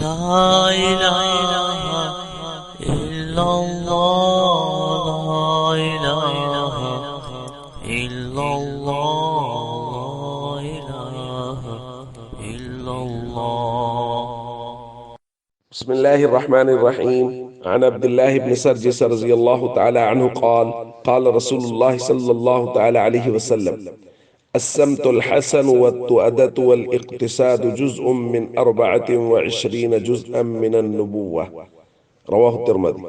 لا إله إلا الله لا إله إلا الله لا إله إلا الله. بسم الله الرحمن الرحيم. عن عبد الله بن سرجس رضي الله تعالى عنه قال رسول الله صلى الله تعالى عليه وسلم: السمت الحسن والتؤدة والاقتصاد جزء من 24 جزءا من النبوة. رواہ الترمذی.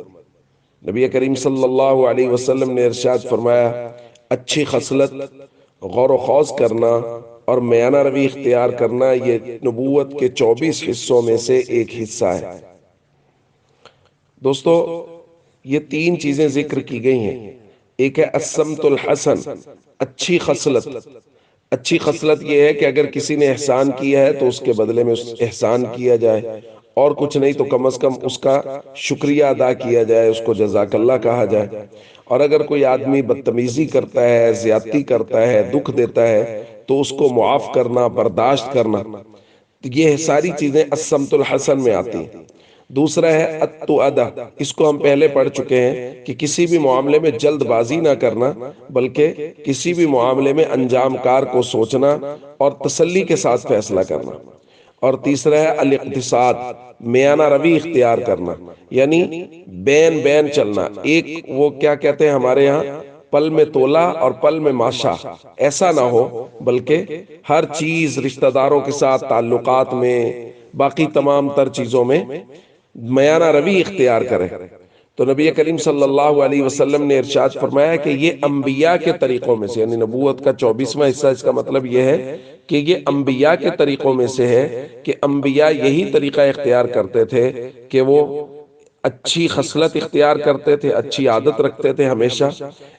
نبی کریم صلی اللہ علیہ وسلم نے ارشاد فرمایا: اچھی خصلت، غور و خوض کرنا اور میانہ روی اختیار کرنا یہ نبوت کے 24 حصوں میں سے ایک حصہ ہے. دوستو، یہ 3 چیزیں ذکر کی گئی ہیں. ایک ہے السمت الحسن، اچھی خصلت. اچھی خصلت یہ ہے کہ اگر کسی نے احسان کیا ہے تو اس کے بدلے میں احسان کیا جائے، اور کچھ نہیں تو کم از کم اس کا شکریہ ادا کیا جائے، اس کو جزاک اللہ کہا جائے. اور اگر کوئی آدمی بدتمیزی کرتا ہے، زیادتی کرتا ہے، دکھ دیتا ہے، تو اس کو معاف کرنا، برداشت کرنا. یہ ساری چیزیں السمت الحسن میں آتی ہیں. دوسرا ہے التؤدہ. اس کو ہم پہلے پڑھ چکے ہیں کہ کسی بھی معاملے میں جلد بازی نہ کرنا، بلکہ کسی بھی معاملے میں انجام کار کو سوچنا اور تسلی کے ساتھ فیصلہ کرنا. اور تیسرا ہے الاقتصاد، میانہ روی اختیار کرنا، یعنی بین بین چلنا. ایک وہ کیا کہتے ہیں ہمارے یہاں، پل میں تولا اور پل میں ماشا. ایسا نہ ہو، بلکہ ہر چیز رشتہ داروں کے ساتھ، تعلقات میں، باقی تمام تر چیزوں میں میانہ روی اختیار کرے. تو نبی کریم صلی اللہ علیہ وسلم نے ارشاد فرمایا کہ یہ انبیاء کے طریقوں میں سے، یعنی نبوت کا 24واں حصہ، اس کا مطلب یہ ہے کہ یہ انبیاء کے طریقوں میں سے ہے کہ انبیاء یہی طریقہ اختیار کرتے تھے کہ وہ اچھی خصلت اختیار کرتے تھے، اچھی عادت رکھتے تھے ہمیشہ.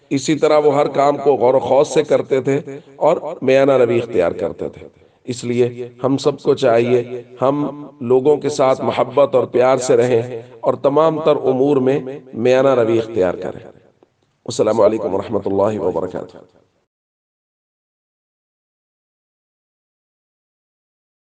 اسی طرح وہ ہر کام کو غور و خوض سے کرتے تھے اور میانہ روی اختیار کرتے تھے. اس لیے ہم سب کو چاہیے ہم لوگوں کے ساتھ محبت اور پیار سے رہیں اور تمام تر امور میں میانہ روی اختیار کریں. السلام علیکم ورحمۃ اللہ وبرکاتہ.